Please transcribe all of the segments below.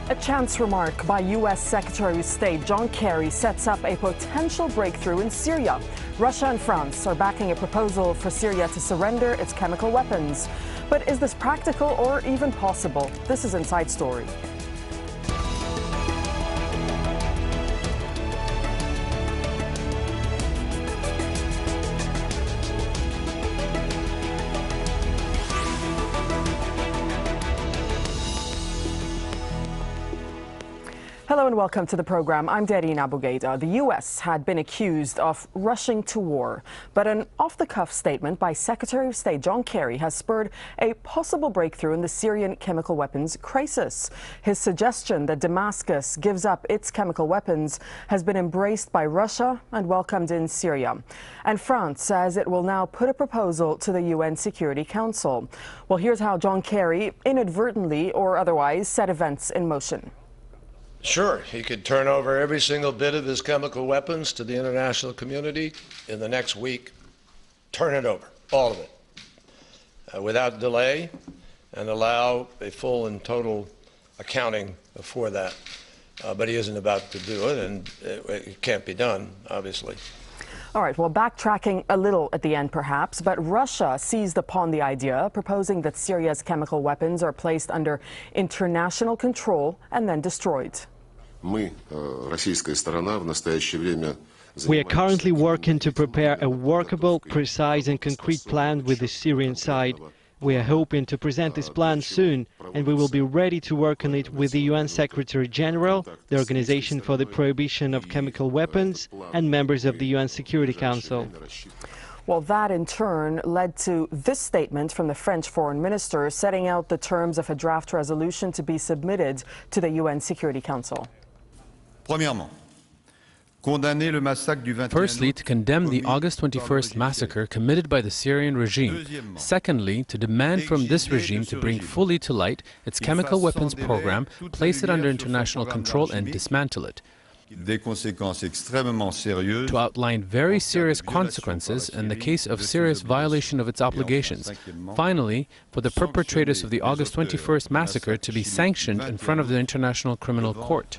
A chance remark by U.S. Secretary of State John Kerry sets up a potential breakthrough in Syria. Russia and France are backing a proposal for Syria to surrender its chemical weapons. But is this practical or even possible? This is Inside Story. Hello and welcome to the program. I'm Darina Bougaida. The U.S. had been accused of rushing to war, but an off-the-cuff statement by Secretary of State John Kerry has spurred a possible breakthrough in the Syrian chemical weapons crisis. His suggestion that Damascus gives up its chemical weapons has been embraced by Russia and welcomed in Syria. And France says it will now put a proposal to the UN Security Council. Well, here's how John Kerry inadvertently or otherwise set events in motion. Sure, he could turn over every single bit of his chemical weapons to the international community in the next week. Turn it over, all of it, without delay, and allow a full and total accounting for that. But he isn't about to do it, and it can't be done, obviously. All right, well, backtracking a little at the end, perhaps, but Russia seized upon the idea, proposing that Syria's chemical weapons are placed under international control and then destroyed. We are currently working to prepare a workable, precise and concrete plan with the Syrian side. We are hoping to present this plan soon, and we will be ready to work on it with the UN Secretary General, the Organization for the Prohibition of Chemical Weapons, and members of the UN Security Council. Well, that in turn led to this statement from the French Foreign Minister setting out the terms of a draft resolution to be submitted to the UN Security Council. Firstly, to condemn the August 21st massacre committed by the Syrian regime. Secondly, to demand from this regime to bring fully to light its chemical weapons program, place it under international control and dismantle it. To outline very serious consequences in the case of serious violation of its obligations. Finally, for the perpetrators of the August 21st massacre to be sanctioned in front of the International Criminal Court.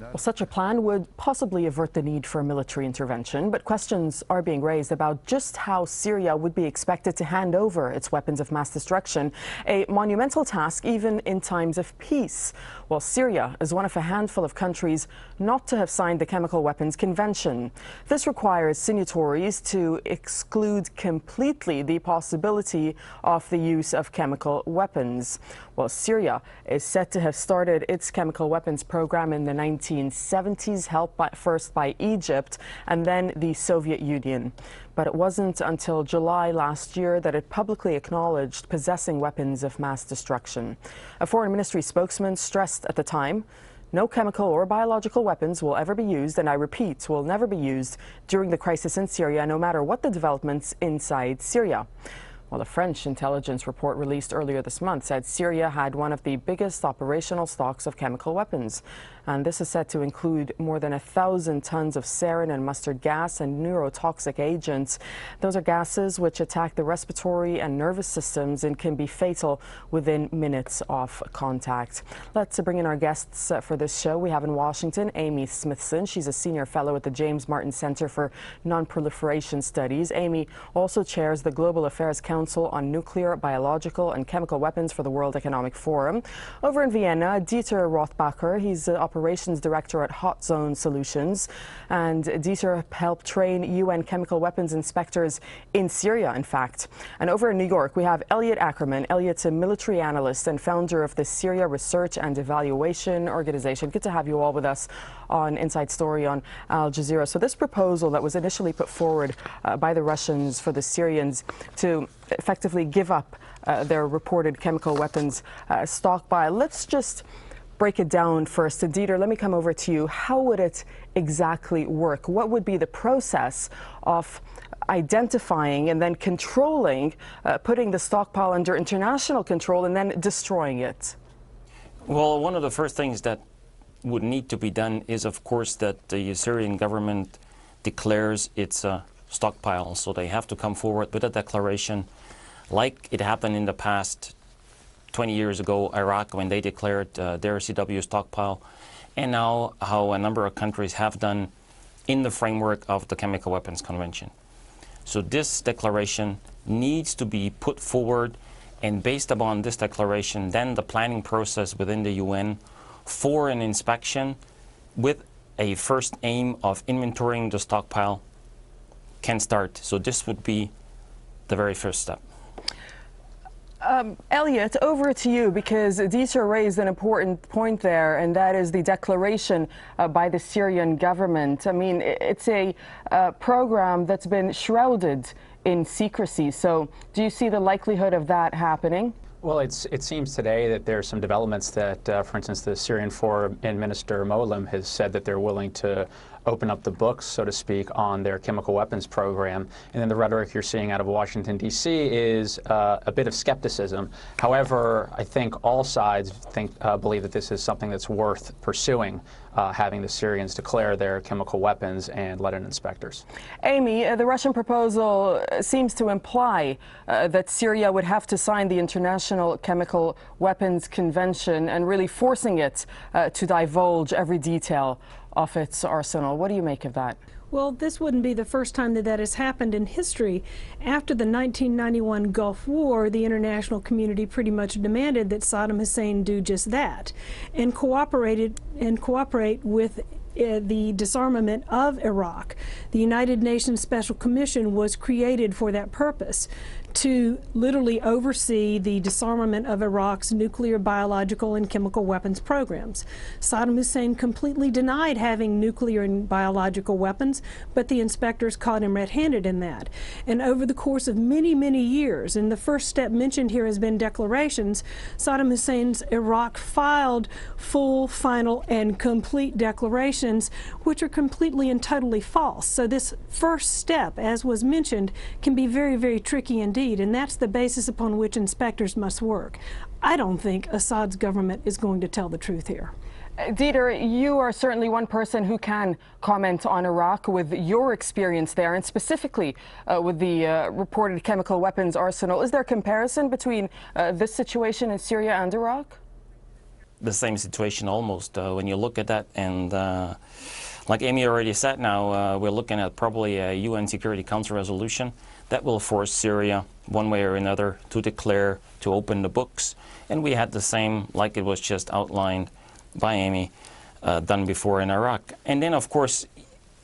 Well, such a plan would possibly avert the need for military intervention, but questions are being raised about just how Syria would be expected to hand over its weapons of mass destruction, a monumental task even in times of peace. Well, Syria is one of a handful of countries not to have signed the Chemical Weapons Convention. This requires signatories to exclude completely the possibility of the use of chemical weapons. Well, Syria is said to have started its chemical weapons program in the 1970s, helped first by Egypt and then the Soviet Union. But it wasn't until July last year that it publicly acknowledged possessing weapons of mass destruction. A foreign ministry spokesman stressed at the time, no chemical or biological weapons will ever be used, and I repeat, will never be used during the crisis in Syria, no matter what the developments inside Syria. Well, a French intelligence report released earlier this month said Syria had one of the biggest operational stocks of chemical weapons. And this is said to include more than 1,000 tons of sarin and mustard gas and neurotoxic agents. Those are gases which attack the respiratory and nervous systems and can be fatal within minutes of contact. Let's bring in our guests for this show. We have in Washington Amy Smithson. She's a senior fellow at the James Martin Center for Non-Proliferation Studies. Amy also chairs the Global Affairs Council on Nuclear, Biological and Chemical Weapons for the World Economic Forum. Over in Vienna, Dieter Rothbacher, he's Operations Director at Hot Zone Solutions. And Dieter helped train UN chemical weapons inspectors in Syria, in fact. And over in New York, we have Elliot Ackerman. Elliot's a military analyst and founder of the Syria Research and Evaluation Organization. Good to have you all with us on Inside Story on Al Jazeera. So this proposal that was initially put forward by the Russians for the Syrians to effectively give up their reported chemical weapons stockpile. Let's just break it down first. And Dieter, let me come over to you. How would it exactly work? What would be the process of identifying and then controlling, putting the stockpile under international control and then destroying it? Well, one of the first things that would need to be done is, of course, that the Syrian government declares its stockpile. So they have to come forward with a declaration, like it happened in the past 20 years ago, Iraq, when they declared their CW stockpile, and now how a number of countries have done in the framework of the Chemical Weapons Convention. So this declaration needs to be put forward, and based upon this declaration, then the planning process within the UN for an inspection with a first aim of inventorying the stockpile can start. So this would be the very first step. Elliot, over to you, because Dieter raised an important point there, and that is the declaration by the Syrian government. I mean, it's a program that's been shrouded in secrecy. So do you see the likelihood of that happening? Well, it seems today that there are some developments that, for instance, the Syrian Foreign Minister Moallem has said that they're willing to open up the books, so to speak, on their chemical weapons program. And then the rhetoric you're seeing out of Washington, D.C. is a bit of skepticism. However, I think all sides believe that this is something that's worth pursuing, having the Syrians declare their chemical weapons and let in inspectors. Amy, the Russian proposal seems to imply that Syria would have to sign the International Chemical Weapons Convention and really forcing it to divulge every detail of its arsenal. What do you make of that? Well, this wouldn't be the first time that that has happened in history. After the 1991 Gulf War, the international community pretty much demanded that Saddam Hussein do just that and cooperate with the disarmament of Iraq. The United Nations Special Commission was created for that purpose, to literally oversee the disarmament of Iraq's nuclear, biological, and chemical weapons programs. Saddam Hussein completely denied having nuclear and biological weapons, but the inspectors caught him red-handed in that. And over the course of many, many years, and the first step mentioned here has been declarations, Saddam Hussein's Iraq filed full, final, and complete declarations, which are completely and totally false. So this first step, as was mentioned, can be very, very tricky indeed. And that's the basis upon which inspectors must work. I don't think Assad's government is going to tell the truth here. Dieter, you are certainly one person who can comment on Iraq with your experience there, and specifically with the reported chemical weapons arsenal. Is there a comparison between this situation in Syria and Iraq? The same situation almost when you look at that, and like Amy already said, now we're looking at probably a UN Security Council resolution that will force Syria, one way or another, to declare, to open the books. And we had the same, like it was just outlined by Amy, done before in Iraq. And then, of course,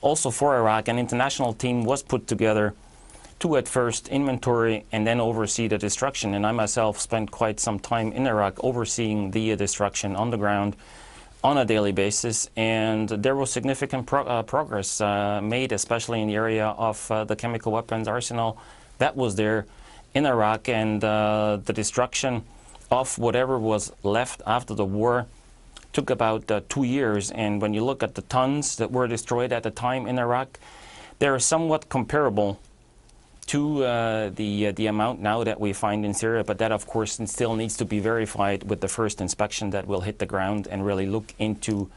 also for Iraq, an international team was put together to at first inventory and then oversee the destruction. And I myself spent quite some time in Iraq overseeing the destruction on the ground on a daily basis, and there was significant progress made, especially in the area of the chemical weapons arsenal that was there in Iraq, and the destruction of whatever was left after the war took about 2 years. And when you look at the tons that were destroyed at the time in Iraq, they're somewhat comparable to the amount now that we find in Syria, but that of course still needs to be verified with the first inspection that will hit the ground and really look into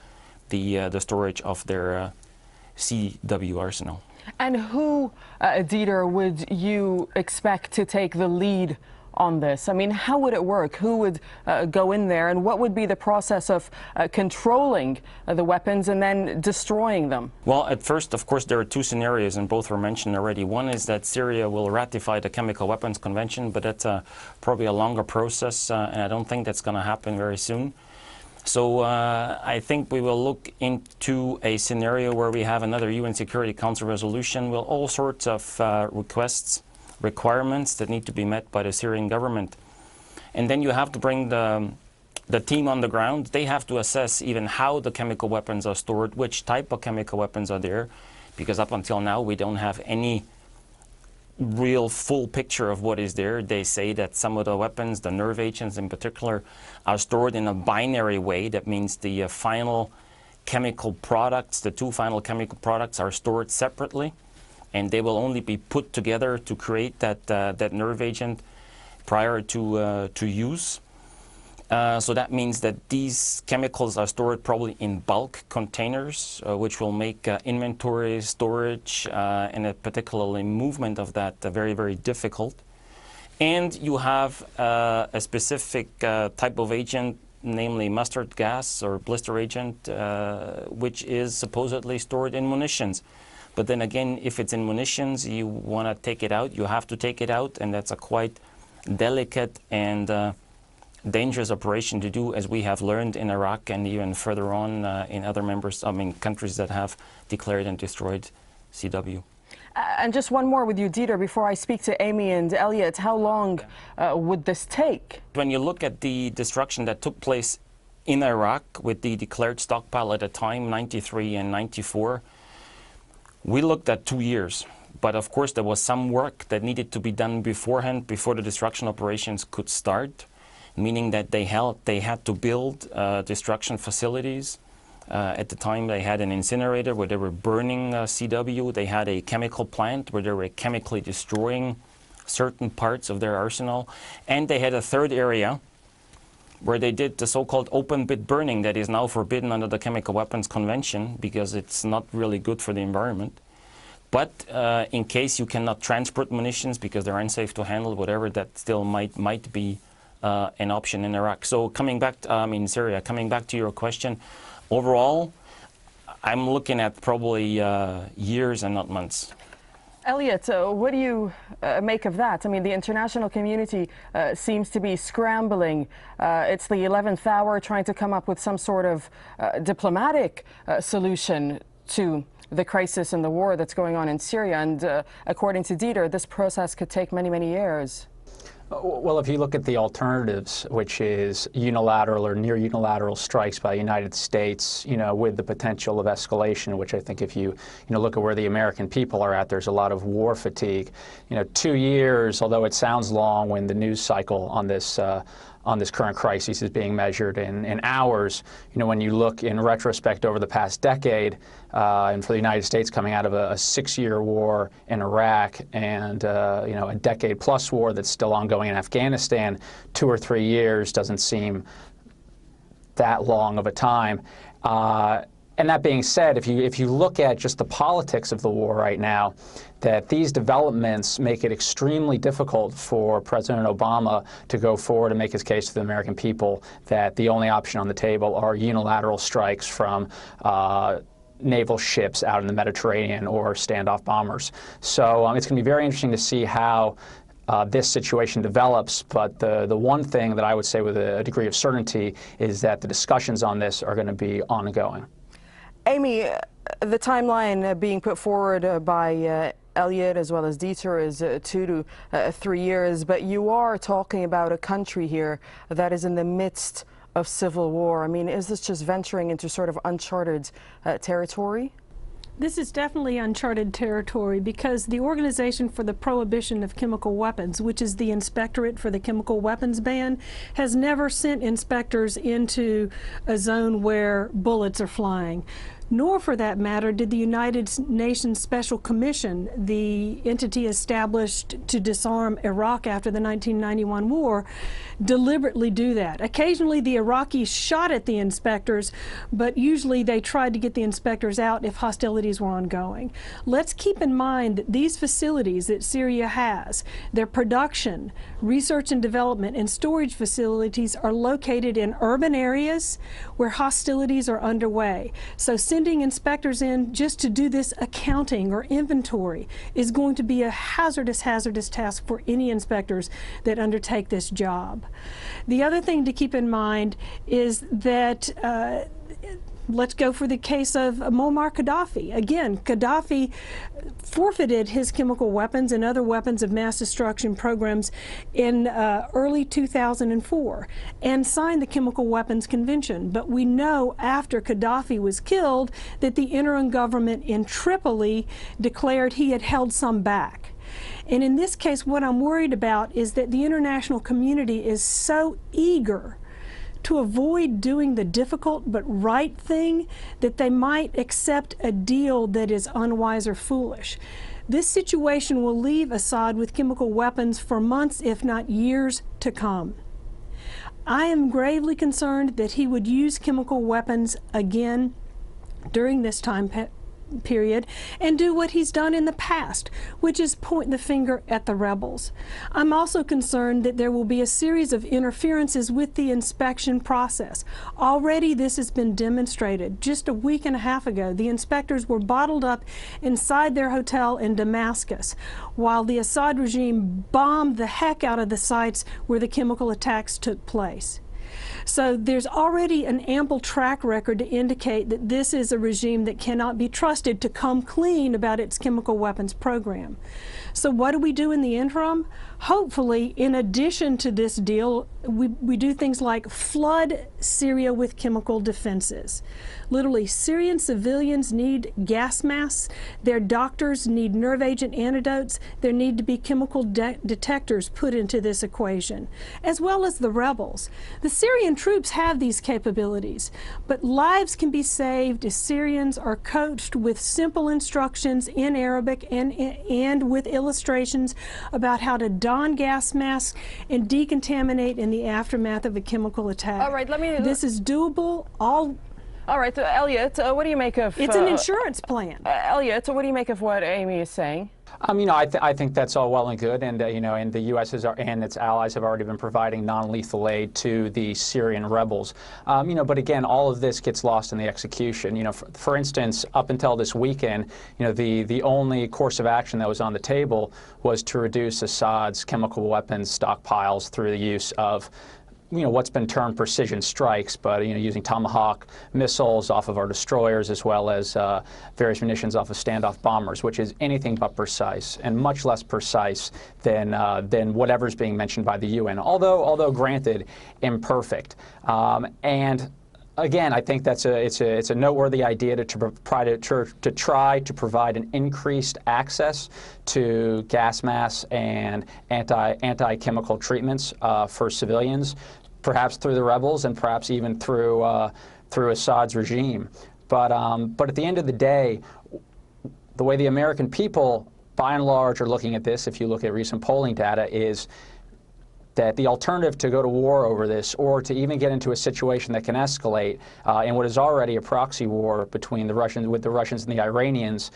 the storage of their CW arsenal. And who, Dieter, would you expect to take the lead on this? I mean, how would it work? Who would go in there, and what would be the process of controlling the weapons and then destroying them? Well, at first, of course, there are two scenarios, and both were mentioned already. One is that Syria will ratify the Chemical Weapons Convention, but that's probably a longer process, and I don't think that's going to happen very soon. So I think we will look into a scenario where we have another UN Security Council resolution with all sorts of requirements that need to be met by the Syrian government. And then you have to bring the team on the ground. They have to assess even how the chemical weapons are stored, which type of chemical weapons are there, because up until now we don't have any real full picture of what is there. They say that some of the weapons, the nerve agents in particular, are stored in a binary way. That means the final chemical products, the two final chemical products, are stored separately, and they will only be put together to create that nerve agent prior to use. So that means that these chemicals are stored probably in bulk containers, which will make inventory, storage, and particularly movement of that very, very difficult. And you have a specific type of agent, namely mustard gas or blister agent, which is supposedly stored in munitions. But then again, if it's in munitions, you want to take it out, you have to take it out, and that's a quite delicate and dangerous operation to do, as we have learned in Iraq and even further on in other countries that have declared and destroyed CW. And just one more with you, Dieter, before I speak to Amy and Elliot. How long would this take? When you look at the destruction that took place in Iraq with the declared stockpile at the time, 93 and 94, we looked at 2 years. But of course, there was some work that needed to be done beforehand, before the destruction operations could start, meaning that they had to build destruction facilities. At the time, they had an incinerator where they were burning CW. They had a chemical plant where they were chemically destroying certain parts of their arsenal. And they had a third area where they did the so-called open pit burning that is now forbidden under the Chemical Weapons Convention because it's not really good for the environment. But in case you cannot transport munitions because they're unsafe to handle, whatever, that still might be an option in Iraq. So coming back, in Syria, coming back to your question, overall, I'm looking at probably years and not months. Elliot, what do you make of that? I mean, the international community seems to be scrambling. It's the 11th hour, trying to come up with some sort of diplomatic solution to the crisis and the war that's going on in Syria. And according to Dieter, this process could take many, many years. Well, if you look at the alternatives, which is unilateral or near unilateral strikes by the United States, with the potential of escalation, which I think if you look at where the American people are at, there's a lot of war fatigue. 2 years, although it sounds long when the news cycle on this current crisis is being measured in hours, when you look in retrospect over the past decade, and for the United States coming out of a 6-year war in Iraq and a decade-plus war that's still ongoing in Afghanistan, 2 or 3 years doesn't seem that long of a time. And that being said, if you look at just the politics of the war right now, that these developments make it extremely difficult for President Obama to go forward and make his case to the American people that the only option on the table are unilateral strikes from naval ships out in the Mediterranean or standoff bombers. So it's going to be very interesting to see how this situation develops, but the one thing that I would say with a degree of certainty is that the discussions on this are going to be ongoing. Amy, the timeline being put forward by Elliot as well as Dieter is 2 to 3 years, but you are talking about a country here that is in the midst of civil war. I mean, is this just venturing into sort of uncharted territory? This is definitely uncharted territory because the Organization for the Prohibition of Chemical Weapons, which is the inspectorate for the chemical weapons ban, has never sent inspectors into a zone where bullets are flying. Nor, for that matter, did the United Nations Special Commission, the entity established to disarm Iraq after the 1991 war, deliberately do that. Occasionally the Iraqis shot at the inspectors, but usually they tried to get the inspectors out if hostilities were ongoing. Let's keep in mind that these facilities that Syria has, their production, research and development, and storage facilities are located in urban areas where hostilities are underway. So sending inspectors in just to do this accounting or inventory is going to be a hazardous task for any inspectors that undertake this job. The other thing to keep in mind is that let's go for the case of Muammar Gaddafi. Again, Gaddafi forfeited his chemical weapons and other weapons of mass destruction programs in early 2004 and signed the Chemical Weapons Convention. But we know after Gaddafi was killed that the interim government in Tripoli declared he had held some back. And in this case, what I'm worried about is that the international community is so eager to avoid doing the difficult but right thing that they might accept a deal that is unwise or foolish. This situation will leave Assad with chemical weapons for months, if not years, to come. I am gravely concerned that he would use chemical weapons again during this time period and do what he's done in the past, which is point the finger at the rebels. I'm also concerned that there will be a series of interferences with the inspection process. Already this has been demonstrated. Just a week and a half ago, the inspectors were bottled up inside their hotel in Damascus, while the Assad regime bombed the heck out of the sites where the chemical attacks took place. So there's already an ample track record to indicate that this is a regime that cannot be trusted to come clean about its chemical weapons program. So what do we do in the interim? Hopefully, in addition to this deal, we do things like flood Syria with chemical defenses. Literally, Syrian civilians need gas masks, their doctors need nerve agent antidotes, there need to be chemical detectors put into this equation, as well as the rebels. The Syrian troops have these capabilities, but lives can be saved if Syrians are coached with simple instructions in Arabic and with illustrations about how to don gas masks and decontaminate in the aftermath of a chemical attack. All right, This is doable. All right, Elliot, what do you make of... It's an insurance plan. Elliot, what do you make of what Amy is saying? You know, I think that's all well and good, and you know, and the U.S. and its allies have already been providing non-lethal aid to the Syrian rebels. You know, but again, all of this gets lost in the execution. You know, for instance, up until this weekend, you know, the only course of action that was on the table was to reduce Assad's chemical weapons stockpiles through the use of, you know, what's been termed precision strikes, but, you know, using Tomahawk missiles off of our destroyers, as well as various munitions off of standoff bombers, which is anything but precise and much less precise than whatever's being mentioned by the UN, although granted imperfect. And again, I think it's a noteworthy idea to try to provide an increased access to gas masks and anti-chemical treatments for civilians, perhaps through the rebels and perhaps even through Assad's regime. But at the end of the day, the way the American people, by and large, are looking at this, if you look at recent polling data, is that the alternative to go to war over this, or to even get into a situation that can escalate in what is already a proxy war between the Russians and the Iranians,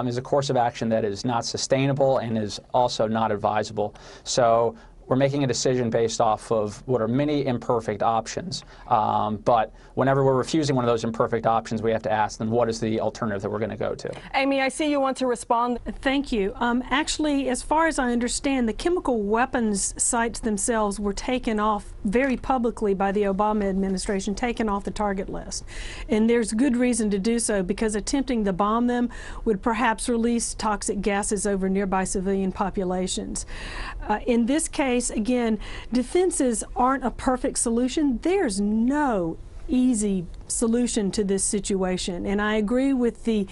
is a course of action that is not sustainable and is also not advisable. So we're making a decision based off of what are many imperfect options. But whenever we're refusing one of those imperfect options, we have to ask them, what is the alternative that we're going to go to? Amy, I see you want to respond. Thank you. Actually, as far as I understand, the chemical weapons sites themselves were taken off very publicly by the Obama administration, taken off the target list. And there's good reason to do so, because attempting to bomb them would perhaps release toxic gases over nearby civilian populations. In this case, again, defenses aren't a perfect solution. There's no easy solution to this situation, and I agree with the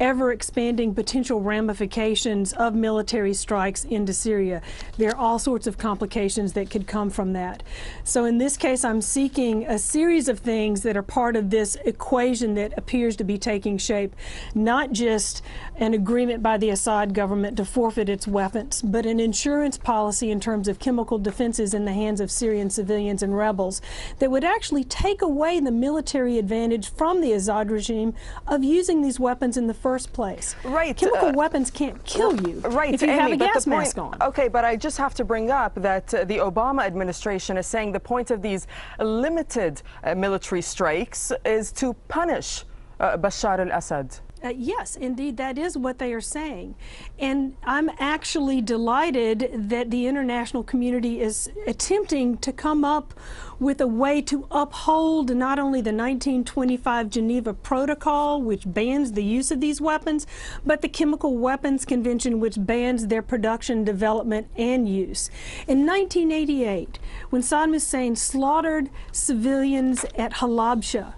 ever-expanding potential ramifications of military strikes into Syria. There are all sorts of complications that could come from that. So in this case, I'm seeking a series of things that are part of this equation that appears to be taking shape, not just an agreement by the Assad government to forfeit its weapons, but an insurance policy in terms of chemical defenses in the hands of Syrian civilians and rebels that would actually take away the military advantage from the Assad regime of using these weapons in the first place. Right. Chemical weapons can't kill you if you have a gas mask on. Okay, but I just have to bring up that the Obama administration is saying the point of these limited military strikes is to punish Bashar al-Assad. Yes, indeed, that is what they are saying. And I'm actually delighted that the international community is attempting to come up with a way to uphold not only the 1925 Geneva Protocol, which bans the use of these weapons, but the Chemical Weapons Convention, which bans their production, development, and use. In 1988, when Saddam Hussein slaughtered civilians at Halabja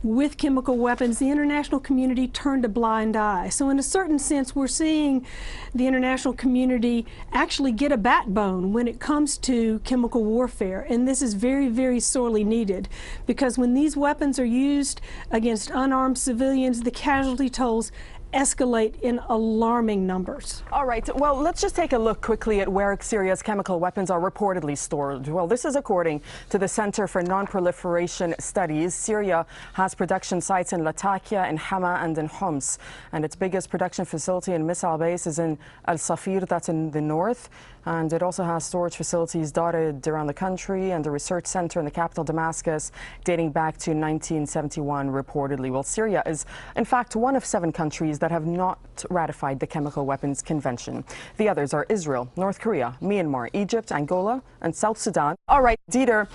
with chemical weapons, the international community turned a blind eye. So in a certain sense, we're seeing the international community actually get a backbone when it comes to chemical warfare. And this is very, very sorely needed, because when these weapons are used against unarmed civilians, the casualty tolls escalate in alarming numbers. All right, well, let's just take a look quickly at where Syria's chemical weapons are reportedly stored. Well, this is according to the Center for Non-Proliferation Studies. Syria has production sites in Latakia, in Hama, and in Homs. And its biggest production facility and missile base is in Al-Safir, that's in the north. And it also has storage facilities dotted around the country and a research center in the capital, Damascus, dating back to 1971, reportedly. Well, Syria is, in fact, one of 7 countries that have not ratified the Chemical Weapons Convention. The others are Israel, North Korea, Myanmar, Egypt, Angola, and South Sudan. All right, Dieter,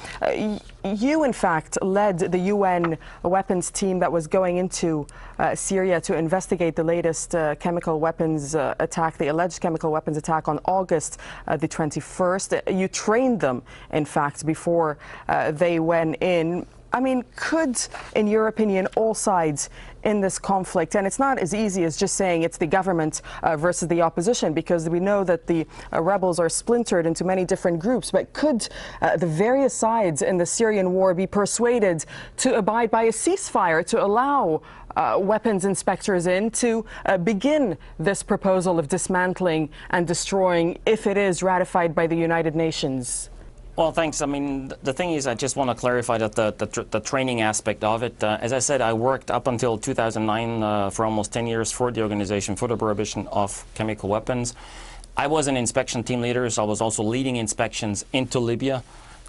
you, in fact, led the UN weapons team that was going into Syria to investigate the latest chemical weapons attack, the alleged chemical weapons attack on August the 21st. You trained them, in fact, before they went in. I mean, could, in your opinion, all sides in this conflict, and it's not as easy as just saying it's the government versus the opposition, because we know that the rebels are splintered into many different groups, but could the various sides in the Syrian war be persuaded to abide by a ceasefire to allow weapons inspectors in to begin this proposal of dismantling and destroying if it is ratified by the United Nations? Well, thanks. I mean, the thing is, I just want to clarify that the training aspect of it, as I said, I worked up until 2009 for almost 10 years for the Organization for the Prohibition of Chemical Weapons. I was an inspection team leader, so I was also leading inspections into Libya,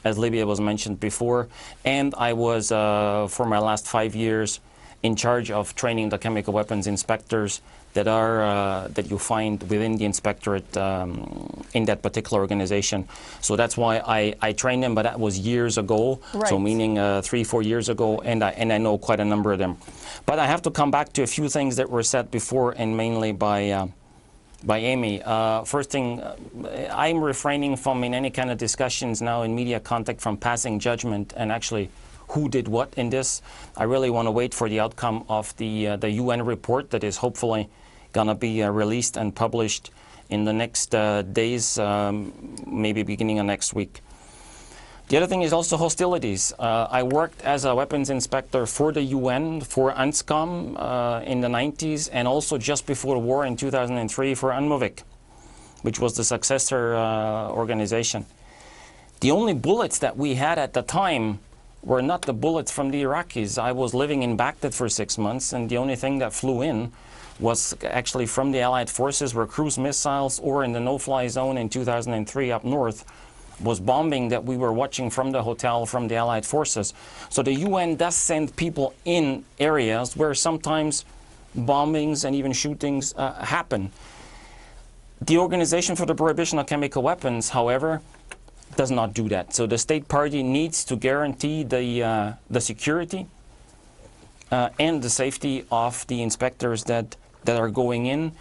as Libya was mentioned before, and I was, for my last 5 years, in charge of training the chemical weapons inspectors that are that you find within the inspectorate in that particular organization. So that's why I trained them, but that was years ago. Right. So meaning 3-4 years ago, and I know quite a number of them. But I have to come back to a few things that were said before, and mainly by Amy. First thing, I'm refraining from in any kind of discussions now in media contact from passing judgment and actually who did what in this. I really want to wait for the outcome of the UN report that is hopefully going to be released and published in the next days, maybe beginning of next week. The other thing is also hostilities. I worked as a weapons inspector for the UN, for UNSCOM in the 90s, and also just before the war in 2003 for UNMOVIC, which was the successor organization. The only bullets that we had at the time were not the bullets from the Iraqis. I was living in Baghdad for 6 months, and the only thing that flew in was actually from the Allied forces, were cruise missiles, or in the no-fly zone in 2003 up north, was bombing that we were watching from the hotel from the Allied forces. So the UN does send people in areas where sometimes bombings and even shootings happen. The Organization for the Prohibition of Chemical Weapons, however, does not do that. So the state party needs to guarantee the security and the safety of the inspectors that are going in.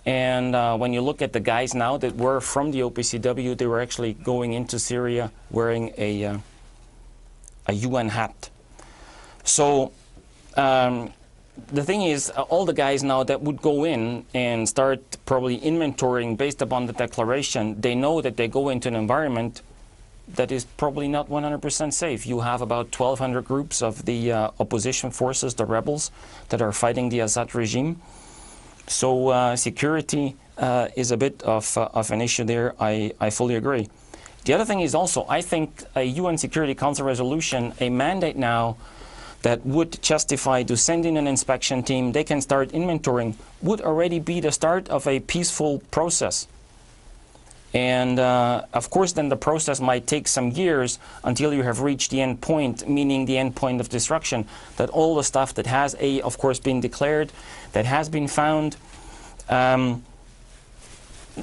And when you look at the guys now that were from the OPCW, they were actually going into Syria wearing a UN hat. So the thing is, all the guys now that would go in and start probably inventorying based upon the declaration, they know that they go into an environment that is probably not 100% safe. You have about 1,200 groups of the opposition forces, the rebels, that are fighting the Assad regime. So security is a bit of an issue there. I fully agree. The other thing is also, I think a UN Security Council resolution, a mandate now that would justify to send in an inspection team, they can start inventorying, would already be the start of a peaceful process. And of course, then the process might take some years until you have reached the end point, meaning the end point of destruction, that all the stuff that has, of course, been declared, that has been found,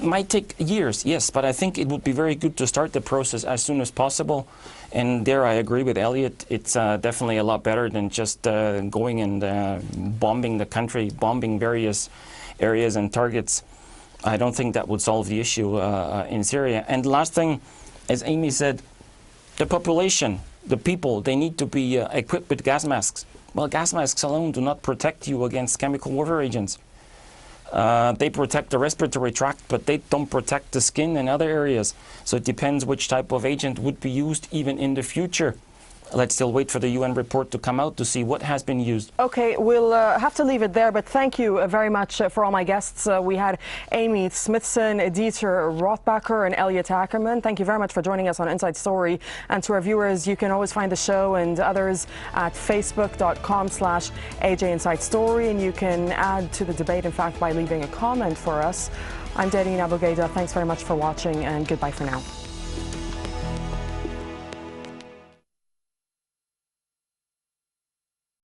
might take years, yes, but I think it would be very good to start the process as soon as possible. And there I agree with Elliot. It's definitely a lot better than just going and bombing the country, bombing various areas and targets. I don't think that would solve the issue in Syria. And the last thing, as Amy said, the population, the people, they need to be equipped with gas masks. Well, gas masks alone do not protect you against chemical warfare agents. They protect the respiratory tract, but they don't protect the skin and other areas. So it depends which type of agent would be used even in the future let's still wait for the UN report to come out to see what has been used. Okay, we'll have to leave it there, but thank you very much for all my guests. We had Amy Smithson, Dieter Rothbacher, and Elliot Ackerman. Thank you very much for joining us on Inside Story. And to our viewers, you can always find the show and others at facebook.com/AJ Inside Story, and you can add to the debate, in fact, by leaving a comment for us. I'm Darine Abougaida. Thanks very much for watching, and goodbye for now.